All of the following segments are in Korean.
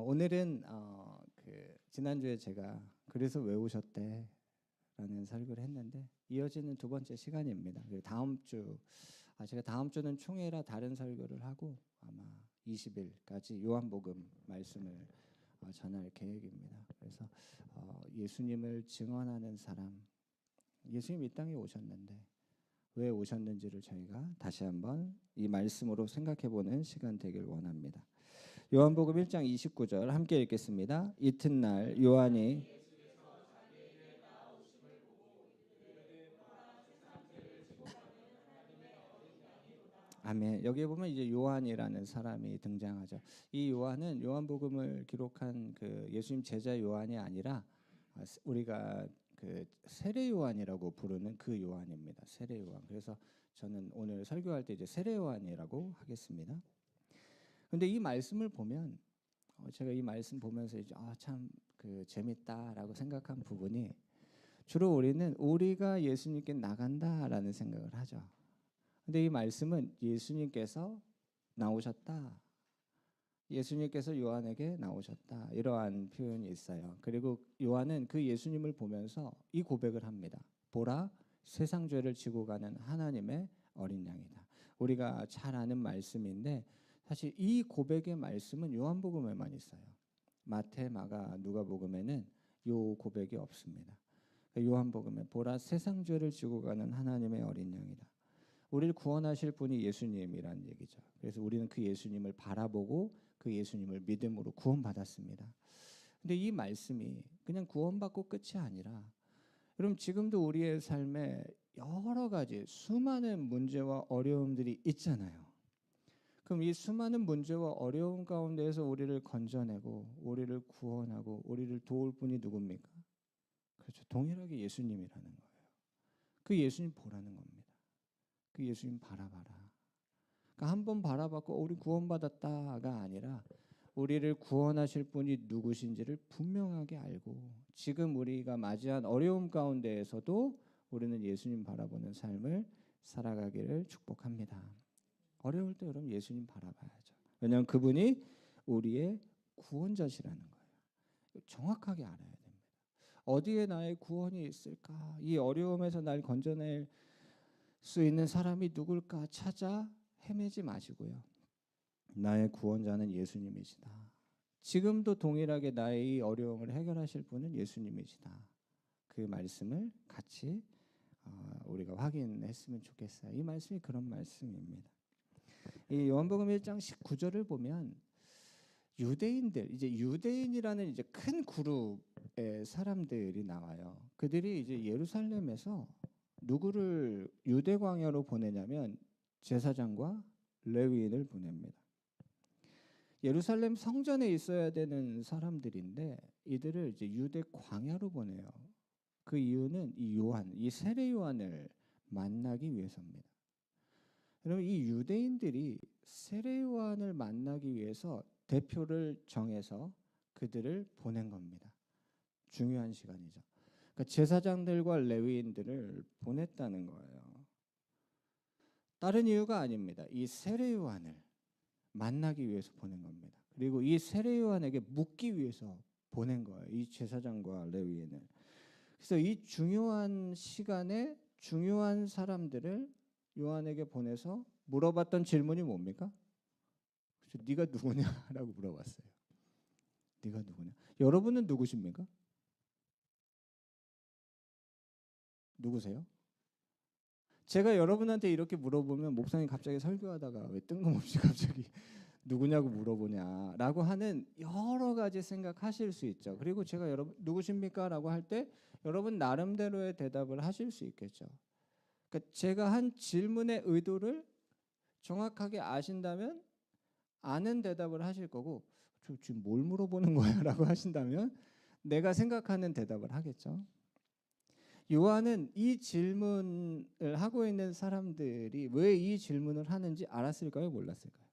오늘은 지난주에 제가 그래서 왜 오셨대? 라는 설교를 했는데 이어지는 두 번째 시간입니다. 그리고 제가 다음 주는 총회라 다른 설교를 하고 아마 20일까지 요한복음 말씀을 전할 계획입니다. 그래서 예수님을 증언하는 사람, 예수님 이 땅에 오셨는데 왜 오셨는지를 저희가 다시 한번 이 말씀으로 생각해보는 시간 되길 원합니다. 요한복음 1장 29절 함께 읽겠습니다. 이튿날 요한이 아멘. 여기에 보면 이제 요한이라는 사람이 등장하죠. 이 요한은 요한복음을 기록한 그 예수님 제자 요한이 아니라 우리가 그 세례 요한이라고 부르는 그 요한입니다. 세례 요한. 그래서 저는 오늘 설교할 때 이제 세례 요한이라고 하겠습니다. 근데 이 말씀을 보면 제가 이 말씀 보면서 이제 참 그 재밌다라고 생각한 부분이 주로 우리가 예수님께 나간다라는 생각을 하죠. 근데 이 말씀은 예수님께서 나오셨다. 예수님께서 요한에게 나오셨다. 이러한 표현이 있어요. 그리고 요한은 그 예수님을 보면서 이 고백을 합니다. 보라, 세상 죄를 지고 가는 하나님의 어린 양이다. 우리가 잘 아는 말씀인데 사실 이 고백의 말씀은 요한복음에만 있어요. 마태, 마가, 누가복음에는 요 고백이 없습니다. 요한복음에 보라, 세상 죄를 지고 가는 하나님의 어린 양이다. 우리를 구원하실 분이 예수님이라는 얘기죠. 그래서 우리는 그 예수님을 바라보고 그 예수님을 믿음으로 구원받았습니다. 근데 이 말씀이 그냥 구원받고 끝이 아니라 여러분 지금도 우리의 삶에 여러 가지 수많은 문제와 어려움들이 있잖아요. 그럼 이 수많은 문제와 어려움 가운데에서 우리를 건져내고 우리를 구원하고 우리를 도울 분이 누굽니까? 그렇죠. 동일하게 예수님이라는 거예요. 그 예수님 보라는 겁니다. 그 예수님 바라봐라. 그러니까 한 번 바라봤고 우리 구원받았다가 아니라 우리를 구원하실 분이 누구신지를 분명하게 알고 지금 우리가 맞이한 어려움 가운데에서도 우리는 예수님 바라보는 삶을 살아가기를 축복합니다. 어려울 때 여러분 예수님 바라봐야죠. 왜냐하면 그분이 우리의 구원자시라는 거예요. 정확하게 알아야 됩니다. 어디에 나의 구원이 있을까? 이 어려움에서 날 건져낼 수 있는 사람이 누굴까 찾아 헤매지 마시고요. 나의 구원자는 예수님이시다. 지금도 동일하게 나의 이 어려움을 해결하실 분은 예수님이시다. 그 말씀을 같이 우리가 확인했으면 좋겠어요. 이 말씀이 그런 말씀입니다. 이 요한복음 1장 19절을 보면 유대인이라는 이제 큰 그룹의 사람들이 나와요. 그들이 이제 예루살렘에서 누구를 유대 광야로 보내냐면 제사장과 레위인을 보냅니다. 예루살렘 성전에 있어야 되는 사람들인데 이들을 이제 유대 광야로 보내요. 그 이유는 이 세례 요한을 만나기 위해서입니다. 여러분 이 유대인들이 세례 요한을 만나기 위해서 대표를 정해서 그들을 보낸 겁니다. 중요한 시간이죠. 그러니까 제사장들과 레위인들을 보냈다는 거예요. 다른 이유가 아닙니다. 이 세례 요한을 만나기 위해서 보낸 겁니다. 그리고 이 세례 요한에게 묻기 위해서 보낸 거예요. 이 제사장과 레위인을. 그래서 이 중요한 시간에 중요한 사람들을 요한에게 보내서 물어봤던 질문이 뭡니까? 네가 누구냐라고 물어봤어요. 네가 누구냐? 여러분은 누구십니까? 누구세요? 제가 여러분한테 이렇게 물어보면 목사님 갑자기 설교하다가 왜 뜬금없이 갑자기 누구냐고 물어보냐라고 하는 여러 가지 생각하실 수 있죠. 그리고 제가 여러분 누구십니까? 라고 할 때 여러분 나름대로의 대답을 하실 수 있겠죠. 그러니까 제가 한 질문의 의도를 정확하게 아신다면 아는 대답을 하실 거고 저 지금 뭘 물어보는 거야? 라고 하신다면 내가 생각하는 대답을 하겠죠. 요한은 이 질문을 하고 있는 사람들이 왜 이 질문을 하는지 알았을까요? 몰랐을까요?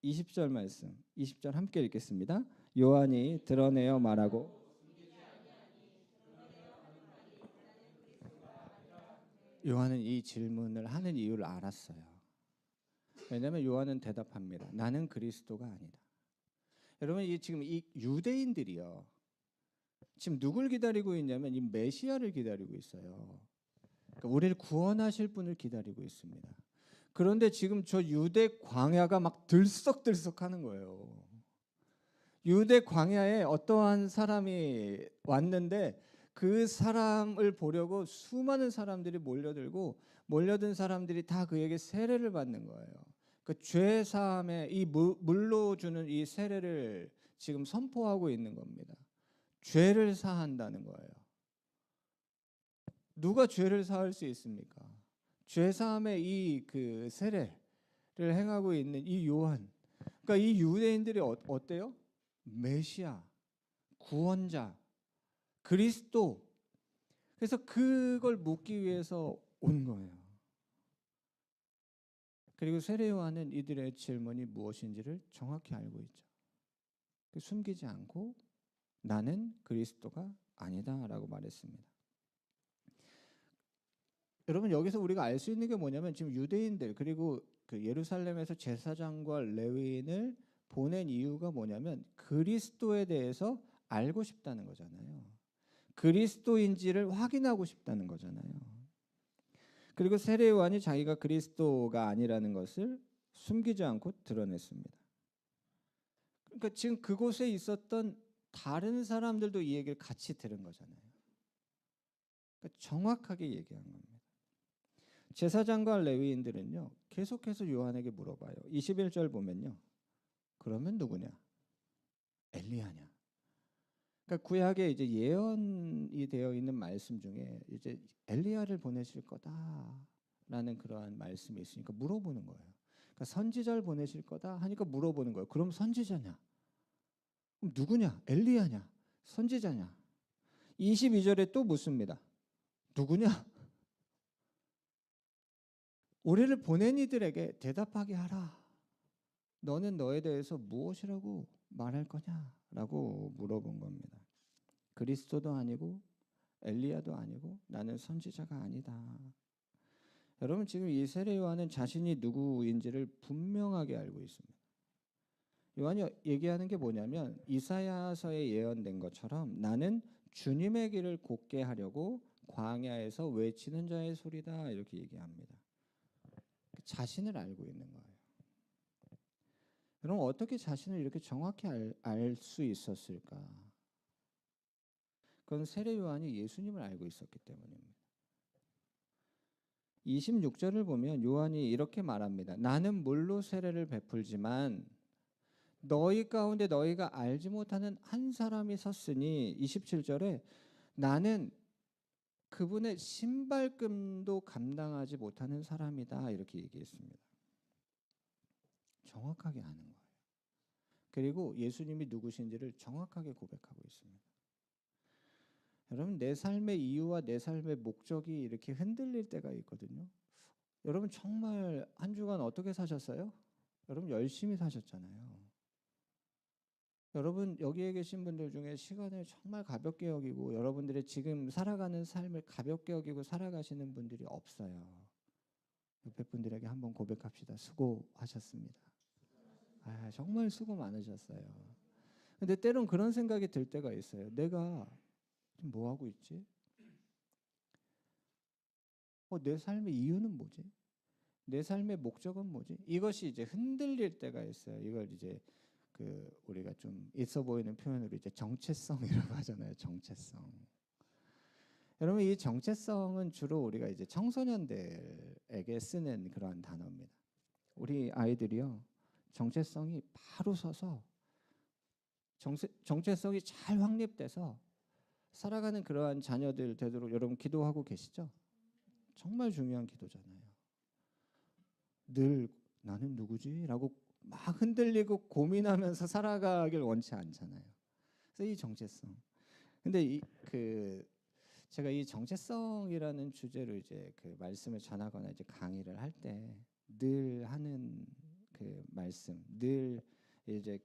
20절 말씀, 20절 함께 읽겠습니다. 요한이 드러내어 말하고 요한은 이 질문을 하는 이유를 알았어요. 왜냐하면 요한은 대답합니다. 나는 그리스도가 아니다. 여러분 이 지금 이 유대인들이요. 지금 누굴 기다리고 있냐면 이 메시아를 기다리고 있어요. 그러니까 우리를 구원하실 분을 기다리고 있습니다. 그런데 지금 저 유대 광야가 막 들썩들썩하는 거예요. 유대 광야에 어떠한 사람이 왔는데 그 사람을 보려고 수많은 사람들이 몰려든 사람들이 다 그에게 세례를 받는 거예요. 그 죄 사함의 이 물로 주는 이 세례를 지금 선포하고 있는 겁니다. 죄를 사한다는 거예요. 누가 죄를 사할 수 있습니까? 죄 사함의 이 그 세례를 행하고 있는 이 요한. 그러니까 이 유대인들이 어때요? 메시아, 구원자, 그리스도. 그래서 그걸 묻기 위해서 온 거예요. 그리고 세례 요한은 이들의 질문이 무엇인지를 정확히 알고 있죠. 숨기지 않고 나는 그리스도가 아니다라고 말했습니다. 여러분 여기서 우리가 알 수 있는 게 뭐냐면 지금 유대인들 그리고 그 예루살렘에서 제사장과 레위인을 보낸 이유가 뭐냐면 그리스도에 대해서 알고 싶다는 거잖아요. 그리스도인지를 확인하고 싶다는 거잖아요. 그리고 세례 요한이 자기가 그리스도가 아니라는 것을 숨기지 않고 드러냈습니다. 그러니까 지금 그곳에 있었던 다른 사람들도 이 얘기를 같이 들은 거잖아요. 그러니까 정확하게 얘기한 겁니다. 제사장과 레위인들은요 계속해서 요한에게 물어봐요. 21절 보면요. 그러면 누구냐? 엘리야냐? 그러니까 구약에 이제 예언이 되어 있는 말씀 중에 이제 엘리야를 보내실 거다라는 그러한 말씀이 있으니까 물어보는 거예요. 그러니까 선지자를 보내실 거다 하니까 물어보는 거예요. 그럼 선지자냐? 그럼 누구냐? 엘리야냐? 선지자냐? 22절에 또 묻습니다. 누구냐? 우리를 보낸 이들에게 대답하게 하라. 너는 너에 대해서 무엇이라고 말할 거냐라고 물어본 겁니다. 그리스도도 아니고 엘리야도 아니고 나는 선지자가 아니다. 여러분 지금 이 세례 요한은 자신이 누구인지를 분명하게 알고 있습니다. 요한이 얘기하는 게 뭐냐면 이사야서에 예언된 것처럼 나는 주님의 길을 곧게 하려고 광야에서 외치는 자의 소리다 이렇게 얘기합니다. 자신을 알고 있는 거예요. 여러분 어떻게 자신을 이렇게 정확히 알 수 있었을까? 그건 세례 요한이 예수님을 알고 있었기 때문입니다. 26절을 보면 요한이 이렇게 말합니다. 나는 물로 세례를 베풀지만 너희 가운데 너희가 알지 못하는 한 사람이 섰으니 27절에 나는 그분의 신발끈도 감당하지 못하는 사람이다 이렇게 얘기했습니다. 정확하게 아는 거예요. 그리고 예수님이 누구신지를 정확하게 고백하고 있습니다. 여러분 내 삶의 이유와 내 삶의 목적이 이렇게 흔들릴 때가 있거든요. 여러분 정말 한 주간 어떻게 사셨어요? 여러분 열심히 사셨잖아요. 여러분 여기에 계신 분들 중에 시간을 정말 가볍게 여기고 여러분들의 지금 살아가는 삶을 가볍게 여기고 살아가시는 분들이 없어요. 옆에 분들에게 한번 고백합시다. 수고하셨습니다. 정말 수고 많으셨어요. 근데 때론 그런 생각이 들 때가 있어요. 내가 지금 뭐 하고 있지? 내 삶의 이유는 뭐지? 내 삶의 목적은 뭐지? 이것이 이제 흔들릴 때가 있어요. 이걸 이제 우리가 좀 있어 보이는 표현으로 이제 정체성이라고 하잖아요. 정체성. 여러분 이 정체성은 주로 우리가 이제 청소년들에게 쓰는 그러한 단어입니다. 우리 아이들이요 정체성이 바로 서서 정체성이 잘 확립돼서 살아가는 그러한 자녀들 되도록 여러분 기도하고 계시죠? 정말 중요한 기도잖아요. 늘 나는 누구지? 라고 막 흔들리고 고민하면서 살아가길 원치 않잖아요. 그래서 이 정체성. 근데 제가 이 정체성이라는 주제로 이제 그 말씀을 전하거나 이제 강의를 할 때 늘 하는 그 말씀, 늘 이제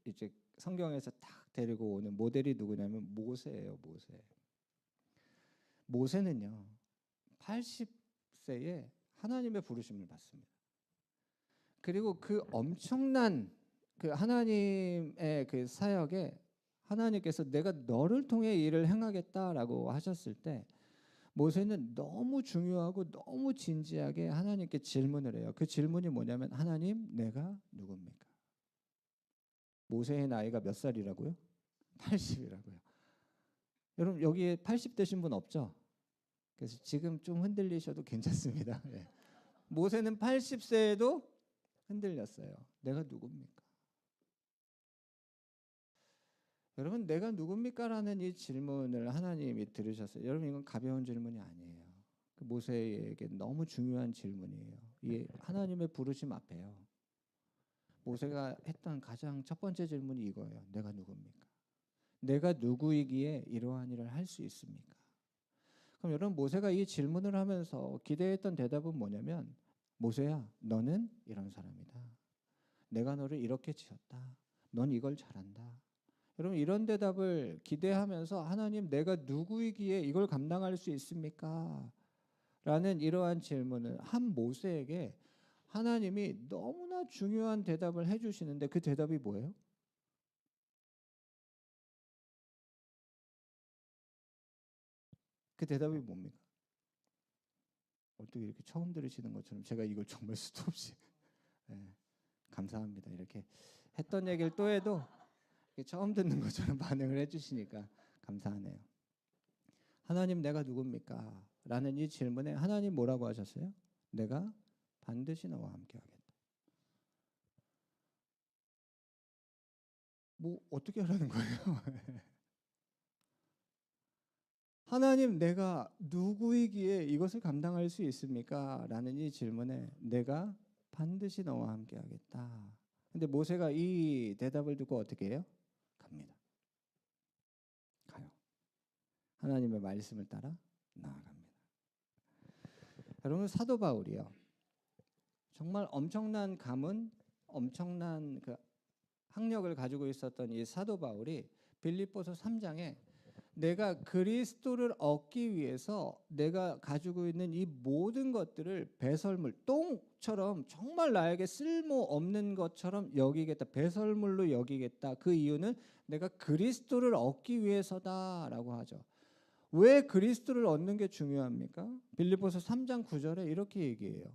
이제 성경에서 딱 데리고 오는 모델이 누구냐면 모세예요, 모세. 모세는요 80세에 하나님의 부르심을 받습니다. 그리고 그 엄청난 그 하나님의 그 사역에 하나님께서 내가 너를 통해 일을 행하겠다라고 하셨을 때 모세는 너무 중요하고 너무 진지하게 하나님께 질문을 해요. 그 질문이 뭐냐면 하나님 내가 누굽니까? 모세의 나이가 몇 살이라고요? 80이라고요. 여러분 여기에 80 되신 분 없죠? 그래서 지금 좀 흔들리셔도 괜찮습니다. 네. 모세는 80세에도 흔들렸어요. 내가 누굽니까? 여러분 내가 누굽니까라는 이 질문을 하나님이 들으셨어요. 여러분 이건 가벼운 질문이 아니에요. 그 모세에게 너무 중요한 질문이에요. 이 하나님의 부르심 앞에요. 모세가 했던 가장 첫 번째 질문이 이거예요. 내가 누굽니까? 내가 누구이기에 이러한 일을 할 수 있습니까? 그럼 여러분 모세가 이 질문을 하면서 기대했던 대답은 뭐냐면 모세야 너는 이런 사람이다. 내가 너를 이렇게 지었다. 넌 이걸 잘한다. 여러분 이런 대답을 기대하면서 하나님 내가 누구이기에 이걸 감당할 수 있습니까? 라는 이러한 질문을 한 모세에게 하나님이 너무나 중요한 대답을 해주시는데 그 대답이 뭐예요? 그 대답이 뭡니까? 어떻게 이렇게 처음 들으시는 것처럼 제가 이걸 정말 수도 없이 네, 감사합니다. 이렇게 했던 얘기를 또 해도 처음 듣는 것처럼 반응을 해주시니까 감사하네요. 하나님 내가 누굽니까? 라는 이 질문에 하나님 뭐라고 하셨어요? 내가 반드시 너와 함께 하겠다. 뭐 어떻게 하라는 거예요? 하나님 내가 누구이기에 이것을 감당할 수 있습니까? 라는 이 질문에 내가 반드시 너와 함께 하겠다. 근데 모세가 이 대답을 듣고 어떻게 해요? 갑니다. 가요. 하나님의 말씀을 따라 나아갑니다. 여러분 사도 바울이요. 정말 엄청난 가문, 엄청난 그 학력을 가지고 있었던 이 사도 바울이 빌립보서 3장에 내가 그리스도를 얻기 위해서 내가 가지고 있는 이 모든 것들을 배설물, 똥처럼 정말 나에게 쓸모없는 것처럼 여기겠다. 배설물로 여기겠다. 그 이유는 내가 그리스도를 얻기 위해서다라고 하죠. 왜 그리스도를 얻는 게 중요합니까? 빌립보서 3장 9절에 이렇게 얘기해요.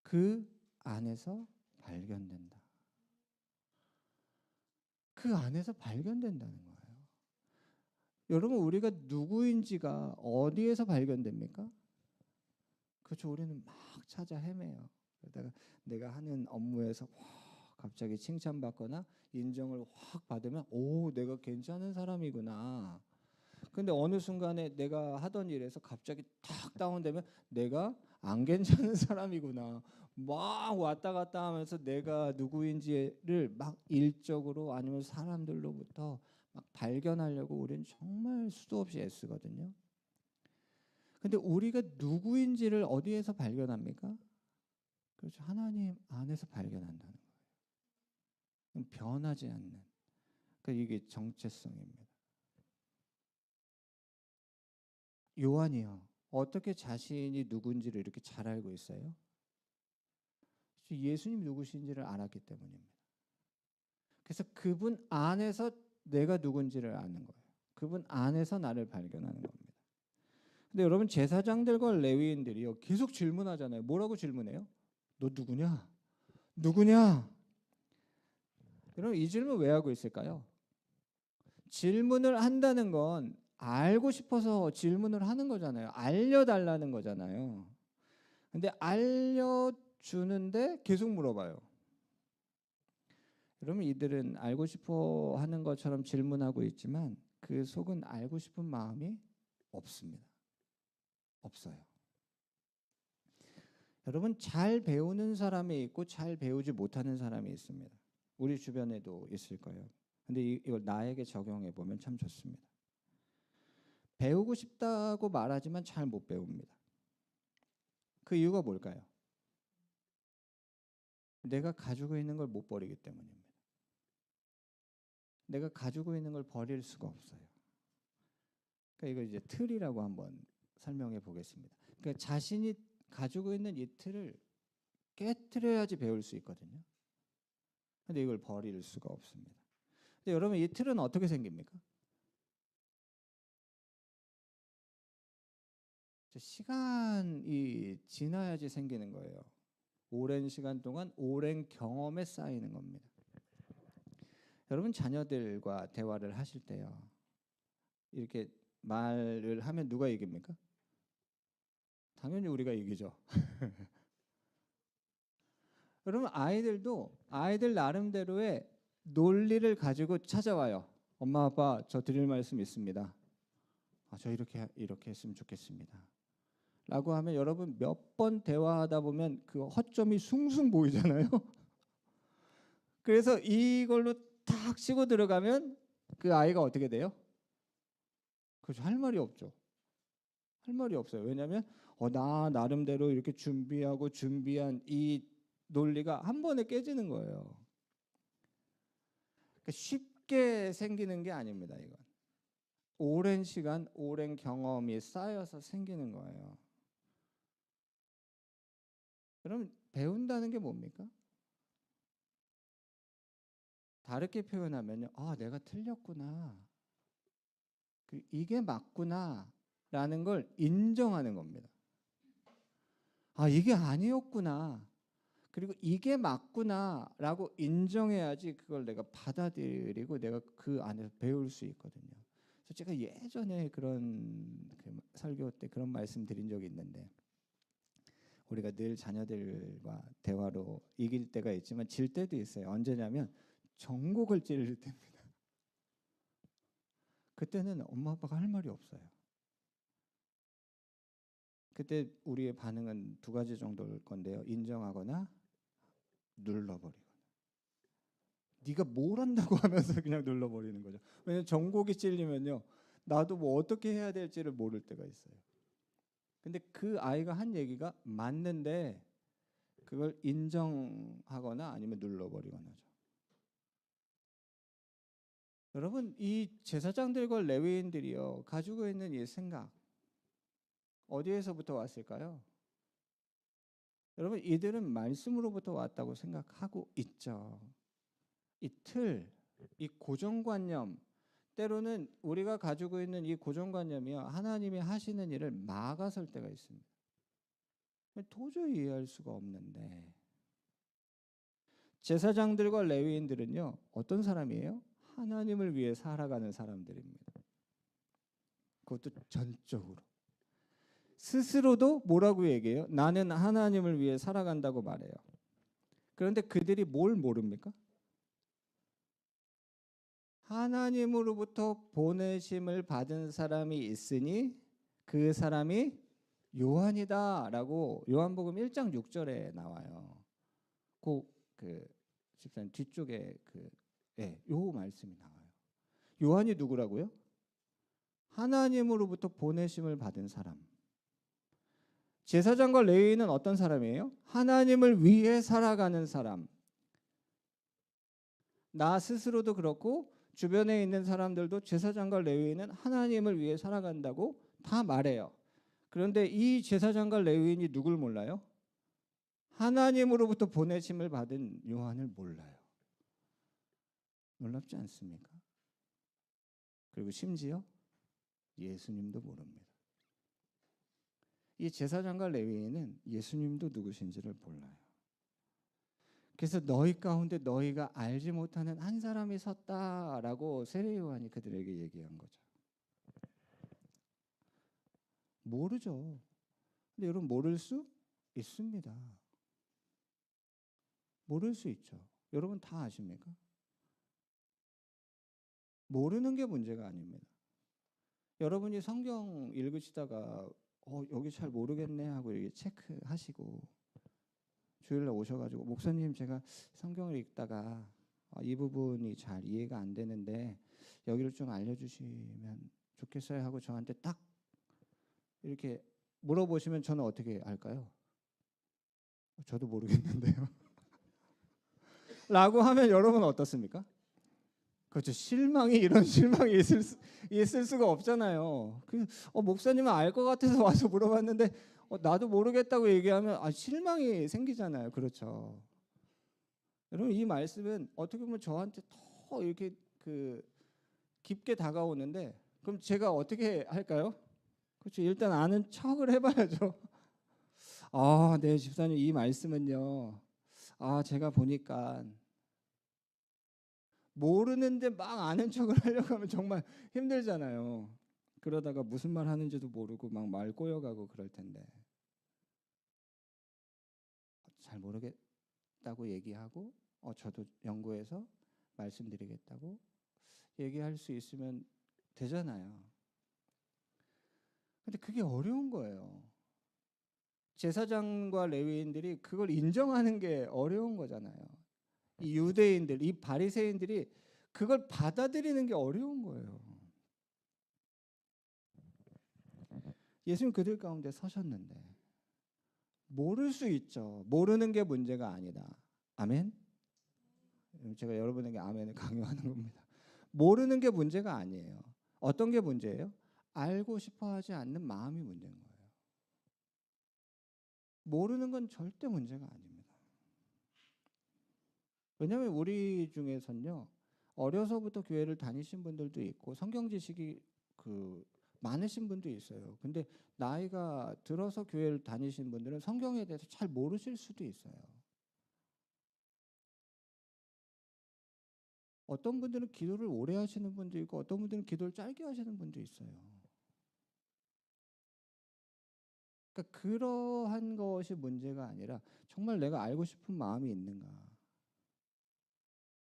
그 안에서 발견된다. 그 안에서 발견된다는 거예요. 여러분 우리가 누구인지가 어디에서 발견됩니까? 그렇죠. 우리는 막 찾아 헤매요. 그러다가 내가 하는 업무에서 갑자기 칭찬받거나 인정을 확 받으면 오 내가 괜찮은 사람이구나. 근데 어느 순간에 내가 하던 일에서 갑자기 탁 다운되면 내가 안 괜찮은 사람이구나. 막 왔다 갔다 하면서 내가 누구인지를 막 일적으로 아니면 사람들로부터 막 발견하려고 우리는 정말 수도 없이 애쓰거든요. 근데 우리가 누구인지를 어디에서 발견합니까? 그렇죠. 하나님 안에서 발견한다는 거예요. 변하지 않는. 그러니까 이게 정체성입니다. 요한이요. 어떻게 자신이 누군지를 이렇게 잘 알고 있어요? 예수님 누구신지를 알았기 때문입니다. 그래서 그분 안에서 내가 누군지를 아는 거예요. 그분 안에서 나를 발견하는 겁니다. 근데 여러분 제사장들과 레위인들이요 계속 질문하잖아요. 뭐라고 질문해요? 너 누구냐? 누구냐? 여러분 이 질문 왜 하고 있을까요? 질문을 한다는 건 알고 싶어서 질문을 하는 거잖아요. 알려달라는 거잖아요. 근데 알려주는데 계속 물어봐요. 여러분 이들은 알고 싶어 하는 것처럼 질문하고 있지만 그 속은 알고 싶은 마음이 없습니다. 없어요. 여러분 잘 배우는 사람이 있고 잘 배우지 못하는 사람이 있습니다. 우리 주변에도 있을 거예요. 근데 이걸 나에게 적용해 보면 참 좋습니다. 배우고 싶다고 말하지만 잘 못 배웁니다. 그 이유가 뭘까요? 내가 가지고 있는 걸 못 버리기 때문입니다. 내가 가지고 있는 걸 버릴 수가 없어요. 그러니까 이걸 이제 틀이라고 한번 설명해 보겠습니다. 그러니까 자신이 가지고 있는 이 틀을 깨트려야지 배울 수 있거든요. 근데 이걸 버릴 수가 없습니다. 근데 여러분 이 틀은 어떻게 생깁니까? 시간이 지나야지 생기는 거예요. 오랜 시간 동안 오랜 경험에 쌓이는 겁니다. 여러분 자녀들과 대화를 하실 때요. 이렇게 말을 하면 누가 이깁니까? 당연히 우리가 이기죠. 여러분 아이들도 아이들 나름대로의 논리를 가지고 찾아와요. 엄마 아빠 저 드릴 말씀 있습니다. 저 이렇게 했으면 좋겠습니다. 라고 하면 여러분 몇 번 대화하다 보면 그 허점이 숭숭 보이잖아요. 그래서 이걸로 탁 치고 들어가면 그 아이가 어떻게 돼요? 그렇죠. 할 말이 없죠. 할 말이 없어요. 왜냐하면 나 나름대로 이렇게 준비한 이 논리가 한 번에 깨지는 거예요. 그러니까 쉽게 생기는 게 아닙니다. 이건 오랜 시간, 오랜 경험이 쌓여서 생기는 거예요. 그럼 배운다는 게 뭡니까? 다르게 표현하면요, 내가 틀렸구나, 이게 맞구나 라는 걸 인정하는 겁니다. 이게 아니었구나, 그리고 이게 맞구나 라고 인정해야지 그걸 내가 받아들이고 내가 그 안에서 배울 수 있거든요. 그래서 제가 예전에 그런 설교 때 그런 말씀 드린 적이 있는데, 우리가 늘 자녀들과 대화로 이길 때가 있지만 질 때도 있어요. 언제냐면 정곡을 찌를 때입니다. 그때는 엄마 아빠가 할 말이 없어요. 그때 우리의 반응은 두 가지 정도일 건데요. 인정하거나 눌러버리거나. 네가 뭘 한다고 하면서 그냥 눌러버리는 거죠. 왜냐하면 정곡이 찔리면요, 나도 뭐 어떻게 해야 될지를 모를 때가 있어요. 근데 그 아이가 한 얘기가 맞는데 그걸 인정하거나 아니면 눌러버리거나죠. 여러분 이 제사장들과 레위인들이요 가지고 있는 이 생각 어디에서부터 왔을까요? 여러분 이들은 말씀으로부터 왔다고 생각하고 있죠. 이 틀, 이 고정관념, 때로는 우리가 가지고 있는 이 고정관념이요 하나님이 하시는 일을 막아설 때가 있습니다. 도저히 이해할 수가 없는데, 제사장들과 레위인들은요 어떤 사람이에요? 하나님을 위해 살아가는 사람들입니다. 그것도 전적으로. 스스로도 뭐라고 얘기해요? 나는 하나님을 위해 살아간다고 말해요. 그런데 그들이 뭘 모릅니까? 하나님으로부터 보내심을 받은 사람이 있으니 그 사람이 요한이다라고 요한복음 1장 6절에 나와요. 그 집사님 뒤쪽에 요 말씀이 나와요. 요한이 누구라고요? 하나님으로부터 보내심을 받은 사람. 제사장과 레위인은 어떤 사람이에요? 하나님을 위해 살아가는 사람. 나 스스로도 그렇고 주변에 있는 사람들도 제사장과 레위인은 하나님을 위해 살아간다고 다 말해요. 그런데 이 제사장과 레위인이 누굴 몰라요? 하나님으로부터 보내심을 받은 요한을 몰라요. 놀랍지 않습니까? 그리고 심지어 예수님도 모릅니다. 이 제사장과 레위인은 예수님도 누구신지를 몰라요. 그래서 너희 가운데 너희가 알지 못하는 한 사람이 섰다라고 세례 요한이 그들에게 얘기한 거죠. 모르죠. 근데 여러분 모를 수 있습니다. 모를 수 있죠. 여러분 다 아십니까? 모르는 게 문제가 아닙니다. 여러분이 성경 읽으시다가 여기 잘 모르겠네 하고 이렇게 체크하시고 주일날 오셔가지고 목사님 제가 성경을 읽다가 이 부분이 잘 이해가 안 되는데 여기를 좀 알려주시면 좋겠어요 하고 저한테 딱 이렇게 물어보시면 저는 어떻게 할까요? 저도 모르겠는데요. 라고 하면 여러분 어떻습니까? 그렇죠. 이런 실망이 있을 수가 없잖아요. 목사님은 알 것 같아서 와서 물어봤는데 나도 모르겠다고 얘기하면 실망이 생기잖아요. 그렇죠. 여러분 이 말씀은 어떻게 보면 저한테 더 이렇게 깊게 다가오는데 그럼 제가 어떻게 할까요? 그렇죠. 일단 아는 척을 해봐야죠. 아, 네, 집사님 이 말씀은요. 아, 제가 보니까 모르는데 막 아는 척을 하려고 하면 정말 힘들잖아요. 그러다가 무슨 말 하는지도 모르고 막 말 꼬여가고 그럴 텐데 잘 모르겠다고 얘기하고 저도 연구해서 말씀드리겠다고 얘기할 수 있으면 되잖아요. 근데 그게 어려운 거예요. 제사장과 레위인들이 그걸 인정하는 게 어려운 거잖아요. 이 유대인들, 이 바리새인들이 그걸 받아들이는 게 어려운 거예요. 예수님 그들 가운데 서셨는데 모를 수 있죠. 모르는 게 문제가 아니다. 아멘. 제가 여러분에게 아멘을 강요하는 겁니다. 모르는 게 문제가 아니에요. 어떤 게 문제예요? 알고 싶어 하지 않는 마음이 문제인 거예요. 모르는 건 절대 문제가 아닙니다. 왜냐하면 우리 중에서는요. 어려서부터 교회를 다니신 분들도 있고 성경 지식이 많으신 분도 있어요. 근데 나이가 들어서 교회를 다니신 분들은 성경에 대해서 잘 모르실 수도 있어요. 어떤 분들은 기도를 오래 하시는 분도 있고 어떤 분들은 기도를 짧게 하시는 분도 있어요. 그러니까 그러한 것이 문제가 아니라 정말 내가 알고 싶은 마음이 있는가.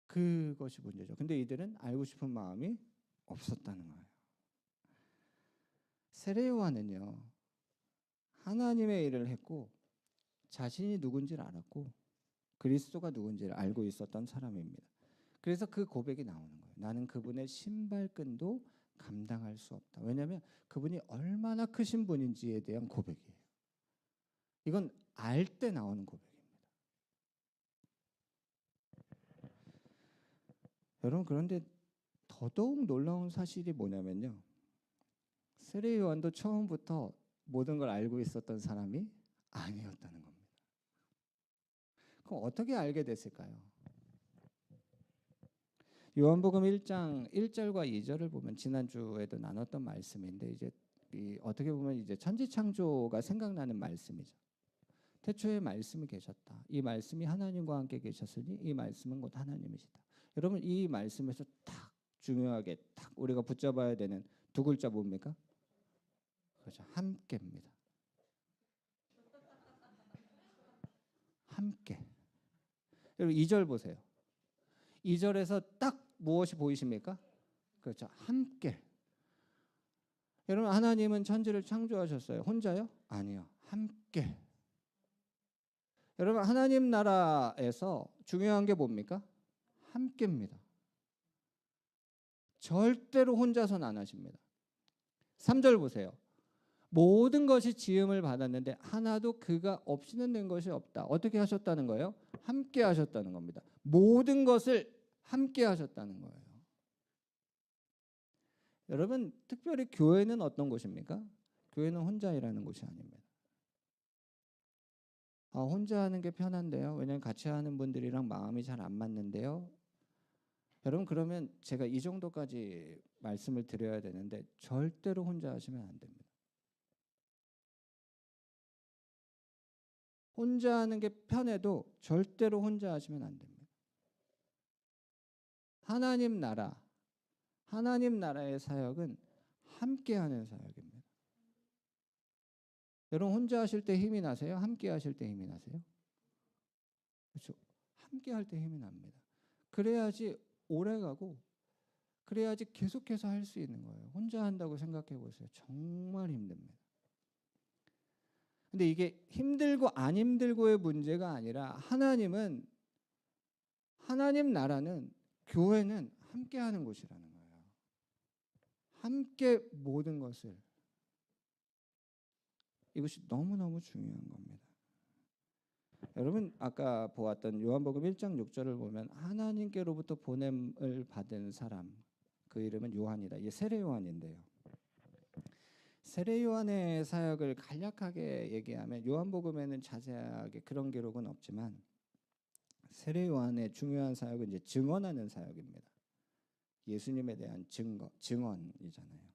그것이 문제죠. 근데 이들은 알고 싶은 마음이 없었다는 거예요. 세례 요한은요. 하나님의 일을 했고 자신이 누군지를 알았고 그리스도가 누군지를 알고 있었던 사람입니다. 그래서 그 고백이 나오는 거예요. 나는 그분의 신발끈도 감당할 수 없다. 왜냐하면 그분이 얼마나 크신 분인지에 대한 고백이에요. 이건 알 때 나오는 고백입니다. 여러분 그런데 더더욱 놀라운 사실이 뭐냐면요. 세례 요한도 처음부터 모든 걸 알고 있었던 사람이 아니었다는 겁니다. 그럼 어떻게 알게 됐을까요? 요한복음 1장 1절과 2절을 보면 지난주에도 나눴던 말씀인데 이제 어떻게 보면 이제 천지창조가 생각나는 말씀이죠. 태초에 말씀이 계셨다. 이 말씀이 하나님과 함께 계셨으니 이 말씀은 곧 하나님이시다. 여러분 이 말씀에서 딱 중요하게 딱 우리가 붙잡아야 되는 두 글자 뭡니까? 그렇죠. 함께입니다. 함께. 여러분 2절 보세요. 2절에서 딱 무엇이 보이십니까? 그렇죠. 함께. 여러분 하나님은 천지를 창조하셨어요. 혼자요? 아니요. 함께. 여러분 하나님 나라에서 중요한 게 뭡니까? 함께입니다. 절대로 혼자서는 안 하십니다. 3절 보세요. 모든 것이 지음을 받았는데 하나도 그가 없이는 된 것이 없다. 어떻게 하셨다는 거예요? 함께 하셨다는 겁니다. 모든 것을 함께 하셨다는 거예요. 여러분 특별히 교회는 어떤 곳입니까? 교회는 혼자 일하는 곳이 아닙니다. 혼자 하는 게 편한데요. 왜냐하면 같이 하는 분들이랑 마음이 잘 안 맞는데요. 여러분 그러면 제가 이 정도까지 말씀을 드려야 되는데 절대로 혼자 하시면 안 됩니다. 혼자 하는 게 편해도 절대로 혼자 하시면 안 됩니다. 하나님 나라의 사역은 함께 하는 사역입니다. 여러분 혼자 하실 때 힘이 나세요? 함께 하실 때 힘이 나세요? 그렇죠. 함께 할 때 힘이 납니다. 그래야지 오래가고 그래야지 계속해서 할 수 있는 거예요. 혼자 한다고 생각해 보세요. 정말 힘듭니다. 근데 이게 힘들고 안 힘들고의 문제가 아니라 하나님 나라는 교회는 함께 하는 곳이라는 거예요. 함께 모든 것을. 이것이 너무너무 중요한 겁니다. 여러분 아까 보았던 요한복음 1장 6절을 보면 하나님께로부터 보냄을 받은 사람 그 이름은 요한이다. 이게 세례 요한인데요. 세례 요한의 사역을 간략하게 얘기하면 요한복음에는 자세하게 그런 기록은 없지만 세례 요한의 중요한 사역은 이제 증언하는 사역입니다. 예수님에 대한 증언이잖아요.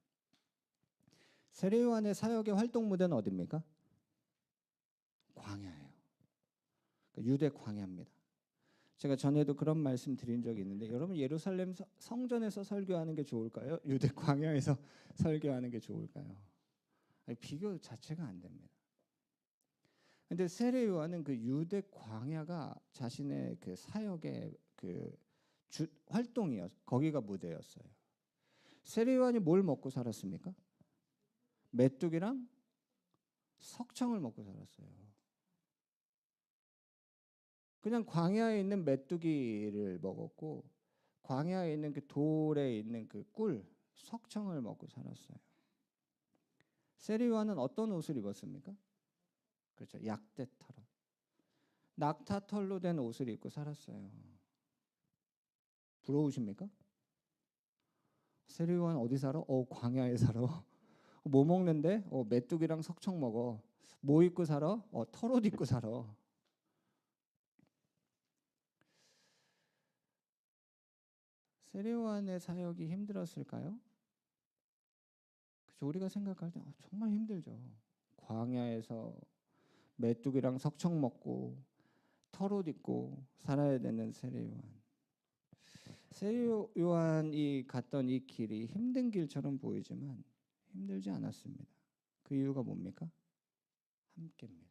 세례 요한의 사역의 활동 무대는 어디입니까? 광야예요. 유대 광야입니다. 제가 전에도 그런 말씀 드린 적이 있는데, 여러분 예루살렘 성전에서 설교하는 게 좋을까요? 유대 광야에서 설교하는 게 좋을까요? 아니, 비교 자체가 안 됩니다. 근데 세례 요한은 그 유대 광야가 자신의 그 사역의 그 거기가 무대였어요. 세례 요한이 뭘 먹고 살았습니까? 메뚜기랑 석청을 먹고 살았어요. 그냥 광야에 있는 메뚜기를 먹었고, 광야에 있는 그 돌에 있는 그 석청을 먹고 살았어요. 세례 요한은 어떤 옷을 입었습니까? 그렇죠. 약대털, 낙타털로 된 옷을 입고 살았어요. 부러우십니까? 세례 요한 어디 살아? 광야에 살아. 뭐 먹는데? 메뚜기랑 석청 먹어. 뭐 입고 살아? 털옷 입고 살아. 세례 요한의 사역이 힘들었을까요? 그렇죠. 우리가 생각할 때 정말 힘들죠. 광야에서 메뚜기랑 석청 먹고 털옷 입고 살아야 되는 세례 요한. 세례 요한이 갔던 이 길이 힘든 길처럼 보이지만 힘들지 않았습니다. 그 이유가 뭡니까? 함께입니다.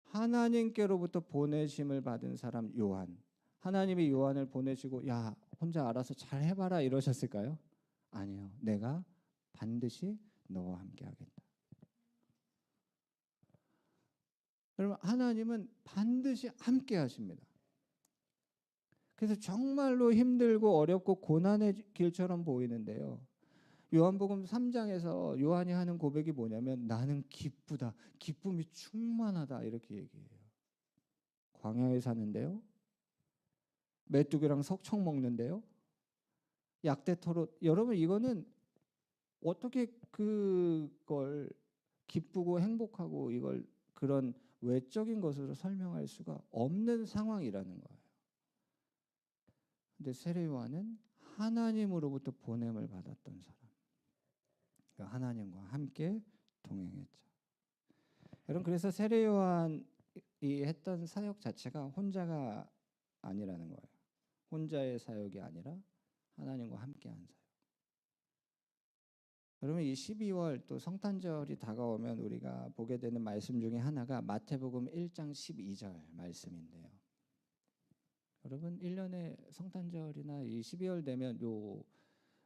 하나님께로부터 보내심을 받은 사람 요한. 하나님이 요한을 보내시고 야 혼자 알아서 잘 해봐라 이러셨을까요? 아니요. 내가 반드시 너와 함께 하겠다. 여러분 하나님은 반드시 함께 하십니다. 그래서 정말로 힘들고 어렵고 고난의 길처럼 보이는데요. 요한복음 3장에서 요한이 하는 고백이 뭐냐면 나는 기쁘다. 기쁨이 충만하다. 이렇게 얘기해요. 광야에 사는데요. 메뚜기랑 석청 먹는데요. 약대토로 여러분 이거는 어떻게 그걸 기쁘고 행복하고 이걸 그런 외적인 것으로 설명할 수가 없는 상황이라는 거예요. 근데 세례 요한은 하나님으로부터 보냄을 받았던 사람. 그러니까 하나님과 함께 동행했죠. 여러분 그래서 세례 요한이 했던 사역 자체가 혼자가 아니라는 거예요. 혼자의 사역이 아니라 하나님과 함께한 사역. 여러분 이 12월 또 성탄절이 다가오면 우리가 보게 되는 말씀 중에 하나가 마태복음 1장 12절 말씀인데요. 여러분 1년에 성탄절이나 이 12월 되면 요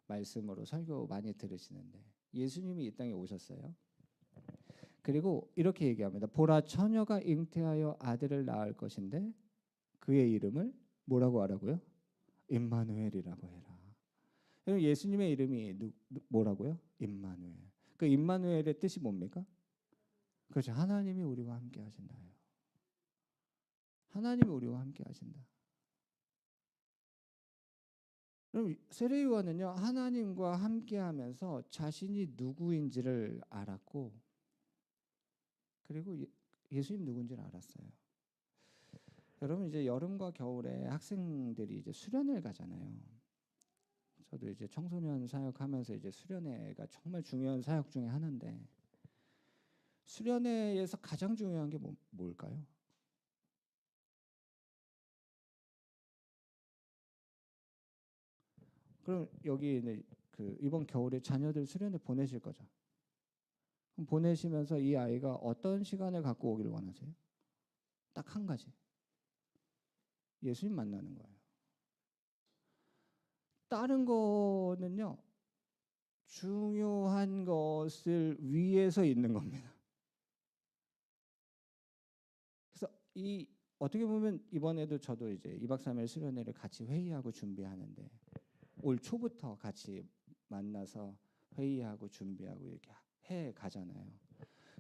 말씀으로 설교 많이 들으시는데 예수님이 이 땅에 오셨어요. 그리고 이렇게 얘기합니다. 보라 처녀가 잉태하여 아들을 낳을 것인데 그의 이름을 뭐라고 하라고요? 임마누엘이라고 해라. 예수님의 이름이 뭐라고요? 임마누엘. 그 임마누엘의 뜻이 뭡니까? 그렇죠. 하나님이 우리와 함께 하신다요. 하나님이 우리와 함께 하신다. 그럼 세례 요한은요 하나님과 함께하면서 자신이 누구인지를 알았고 그리고 예수님 누군지를 알았어요. 여러분 이제 여름과 겨울에 학생들이 이제 수련회를 가잖아요. 저도 이제 청소년 사역하면서 이제 수련회가 정말 중요한 사역 중에 하나인데 수련회에서 가장 중요한 게 뭘까요? 그럼 여기 그 이번 겨울에 자녀들 수련회 보내실 거죠? 그럼 보내시면서 이 아이가 어떤 시간을 갖고 오기를 원하세요? 딱 한 가지. 예수님 만나는 거예요. 다른 거는요. 중요한 것을 위해서 있는 겁니다. 그래서 어떻게 보면 이번에도 저도 이제 2박 3일 수련회를 같이 회의하고 준비하는데 올 초부터 같이 만나서 회의하고 준비하고 이렇게 해 가잖아요.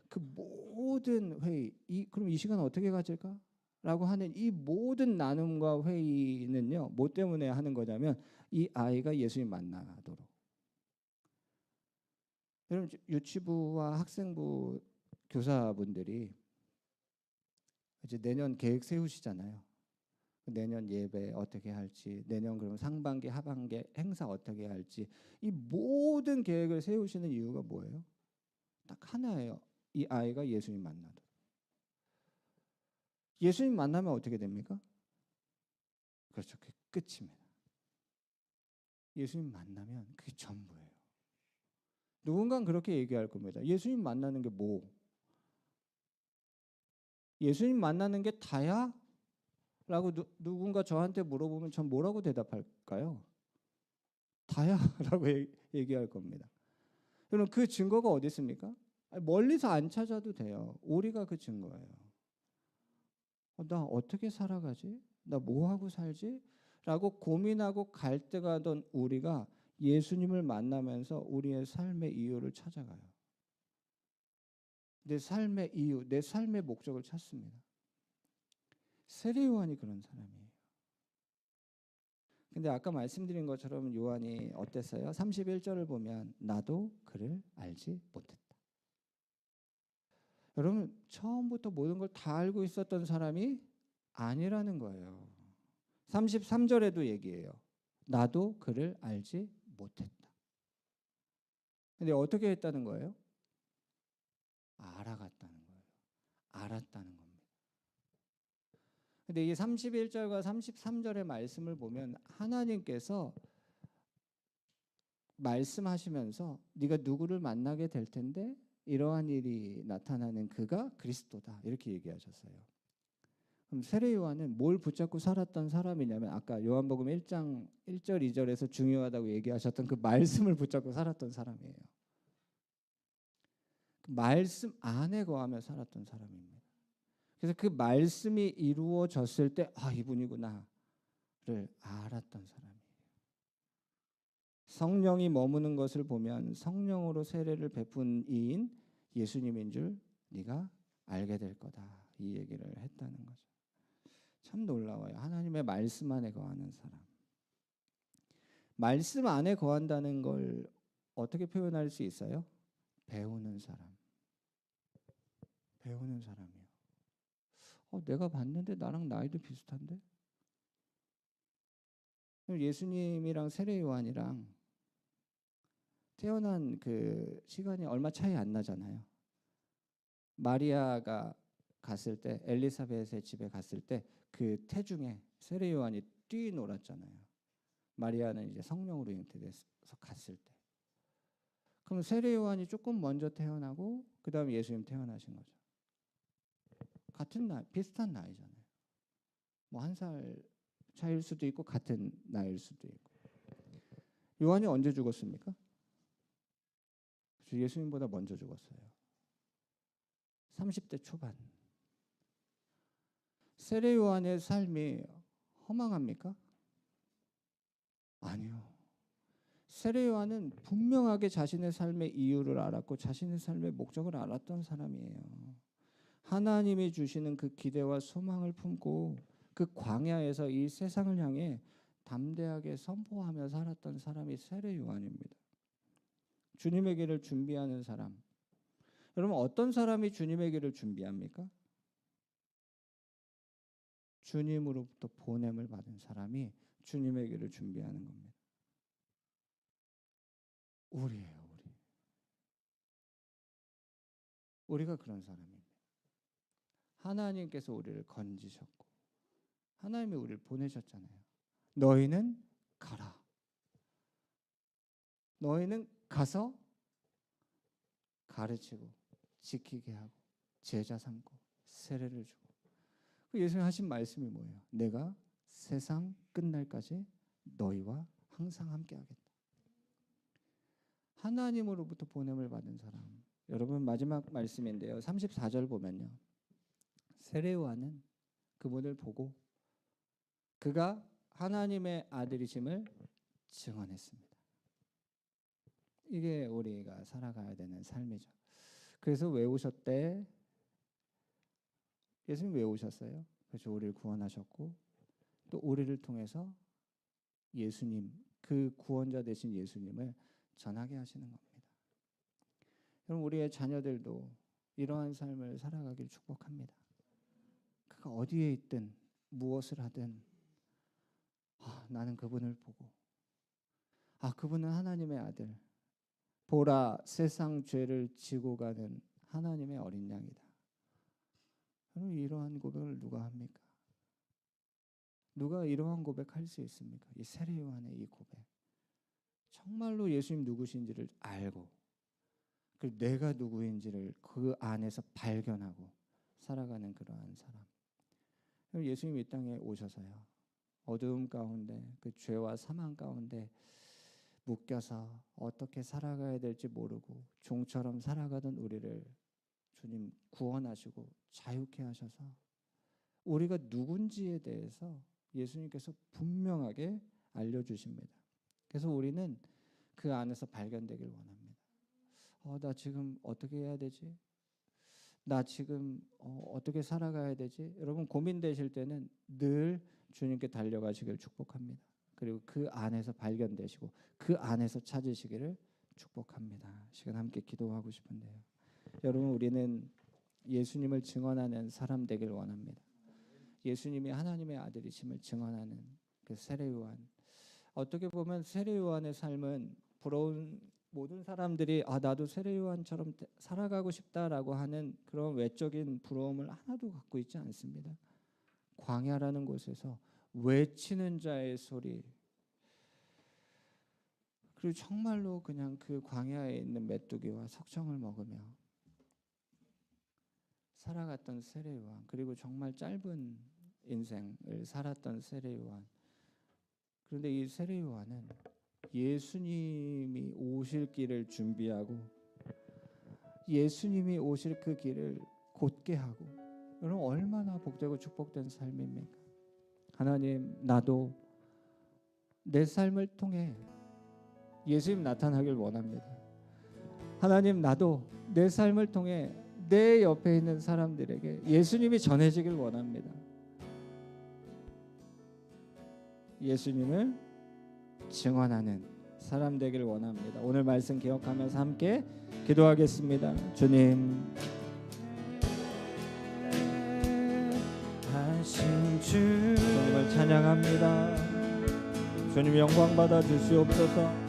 그 모든 회의, 그럼 이 시간 어떻게 가질까? 라고 하는 이 모든 나눔과 회의는요. 뭐 때문에 하는 거냐면 이 아이가 예수님 만나도록. 여러분 유치부와 학생부 교사분들이 이제 내년 계획 세우시잖아요. 내년 예배 어떻게 할지, 내년 그럼 상반기, 하반기 행사 어떻게 할지, 이 모든 계획을 세우시는 이유가 뭐예요? 딱 하나예요. 이 아이가 예수님 만나도. 예수님 만나면 어떻게 됩니까? 그렇죠. 그게 끝입니다. 예수님 만나면 그게 전부예요. 누군가는 그렇게 얘기할 겁니다. 예수님 만나는 게 뭐? 예수님 만나는 게 다야? 라고 누군가 저한테 물어보면 전 뭐라고 대답할까요? 다야 라고 얘기할 겁니다. 그럼 그 증거가 어디 있습니까? 멀리서 안 찾아도 돼요. 우리가 그 증거예요. 나 어떻게 살아가지? 나 뭐 하고 살지? 라고 고민하고 갈등하던 우리가 예수님을 만나면서 우리의 삶의 이유를 찾아가요. 내 삶의 이유, 내 삶의 목적을 찾습니다. 세례 요한이 그런 사람이에요. 근데 아까 말씀드린 것처럼 요한이 어땠어요? 31절을 보면 나도 그를 알지 못했다. 여러분 처음부터 모든 걸 다 알고 있었던 사람이 아니라는 거예요. 33절에도 얘기해요. 나도 그를 알지 못했다. 근데 어떻게 했다는 거예요? 알아갔다는 거예요. 알았다는 겁니다. 근데 이 31절과 33절의 말씀을 보면 하나님께서 말씀하시면서 네가 누구를 만나게 될 텐데 이러한 일이 나타나는 그가 그리스도다 이렇게 얘기하셨어요. 그럼 세례 요한은 뭘 붙잡고 살았던 사람이냐면 아까 요한복음 1장 1절 2절에서 중요하다고 얘기하셨던 그 말씀을 붙잡고 살았던 사람이에요. 그 말씀 안에 거하며 살았던 사람입니다. 그래서 그 말씀이 이루어졌을 때 이분이구나를 알았던 사람이에요. 성령이 머무는 것을 보면 성령으로 세례를 베푼 이인 예수님인 줄 네가 알게 될 거다. 이 얘기를 했다는 거죠. 참 놀라워요. 하나님의 말씀 안에 거하는 사람. 말씀 안에 거한다는 걸 어떻게 표현할 수 있어요? 배우는 사람. 배우는 사람이요. 내가 봤는데 나랑 나이도 비슷한데? 예수님이랑 세례 요한이랑 태어난 그 시간이 얼마 차이 안 나잖아요. 마리아가 갔을 때 엘리사벳의 집에 갔을 때 그 태중에 세례 요한이 뛰놀았잖아요. 마리아는 이제 성령으로 잉태돼서 갔을 때. 그럼 세례 요한이 조금 먼저 태어나고 그 다음에 예수님 태어나신 거죠. 같은 나이, 비슷한 나이잖아요. 뭐 1살 차이일 수도 있고 같은 나이일 수도 있고. 요한이 언제 죽었습니까? 예수님보다 먼저 죽었어요. 30대 초반. 세례 요한의 삶이 허망합니까? 아니요. 세례 요한은 분명하게 자신의 삶의 이유를 알았고 자신의 삶의 목적을 알았던 사람이에요. 하나님이 주시는 그 기대와 소망을 품고 그 광야에서 이 세상을 향해 담대하게 선포하며 살았던 사람이 세례 요한입니다. 주님의 길을 준비하는 사람. 여러분 어떤 사람이 주님의 길을 준비합니까? 주님으로부터 보냄을 받은 사람이 주님의 길을 준비하는 겁니다. 우리예요, 우리. 우리가 그런 사람입니다. 하나님께서 우리를 건지셨고 하나님이 우리를 보내셨잖아요. 너희는 가라. 너희는 가서 가르치고 지키게 하고 제자 삼고 세례를 주고. 예수님 하신 말씀이 뭐예요? 내가 세상 끝날까지 너희와 항상 함께하겠다. 하나님으로부터 보냄을 받은 사람. 여러분 마지막 말씀인데요. 34절 보면요. 세례 요한은 그분을 보고 그가 하나님의 아들이심을 증언했습니다. 이게 우리가 살아가야 되는 삶이죠. 그래서 왜 오셨대? 예수님 왜 오셨어요? 그래서 우리를 구원하셨고 또 우리를 통해서 예수님, 그 구원자 되신 예수님을 전하게 하시는 겁니다. 여러분 우리의 자녀들도 이러한 삶을 살아가길 축복합니다. 내가 어디에 있든 무엇을 하든 나는 그분을 보고 그분은 하나님의 아들, 보라 세상 죄를 지고 가는 하나님의 어린 양이다. 여러분, 이러한 고백을 누가 합니까? 누가 이러한 고백할 수 있습니까? 이 세례 요한의 이 고백, 정말로 예수님 누구신지를 알고 그리고 내가 누구인지를 그 안에서 발견하고 살아가는 그러한 사람. 예수님 이 땅에 오셔서요, 어두움 가운데 그 죄와 사망 가운데 묶여서 어떻게 살아가야 될지 모르고 종처럼 살아가던 우리를 주님 구원하시고 자유케 하셔서 우리가 누군지에 대해서 예수님께서 분명하게 알려주십니다. 그래서 우리는 그 안에서 발견되길 원합니다. 나 지금 어떻게 해야 되지? 나 지금 어떻게 살아가야 되지? 여러분, 고민되실 때는 늘 주님께 달려가시길 축복합니다. 그리고 그 안에서 발견되시고 그 안에서 찾으시기를 축복합니다. 시간 함께 기도하고 싶은데요, 여러분, 우리는 예수님을 증언하는 사람 되길 원합니다. 예수님이 하나님의 아들이심을 증언하는 그 세례 요한. 어떻게 보면 세례 요한의 삶은 부러운 모든 사람들이 나도 세례 요한처럼 살아가고 싶다라고 하는 그런 외적인 부러움을 하나도 갖고 있지 않습니다. 광야라는 곳에서 외치는 자의 소리, 그리고 정말로 그냥 그 광야에 있는 메뚜기와 석청을 먹으며 살아갔던 세례 요한, 그리고 정말 짧은 인생을 살았던 세례 요한. 그런데 이 세례 요한은 예수님이 오실 길을 준비하고 예수님이 오실 그 길을 곧게 하고, 여러분, 얼마나 복되고 축복된 삶입니까? 하나님, 나도 내 삶을 통해 예수님 나타나길 원합니다. 하나님, 나도 내 삶을 통해 내 옆에 있는 사람들에게 예수님이 전해지길 원합니다. 예수님을 증언하는 사람 되길 원합니다. 오늘 말씀 기억하면서 함께 기도하겠습니다. 주님, 하신 주님을 찬양합니다. 주님 영광 받아 주시옵소서.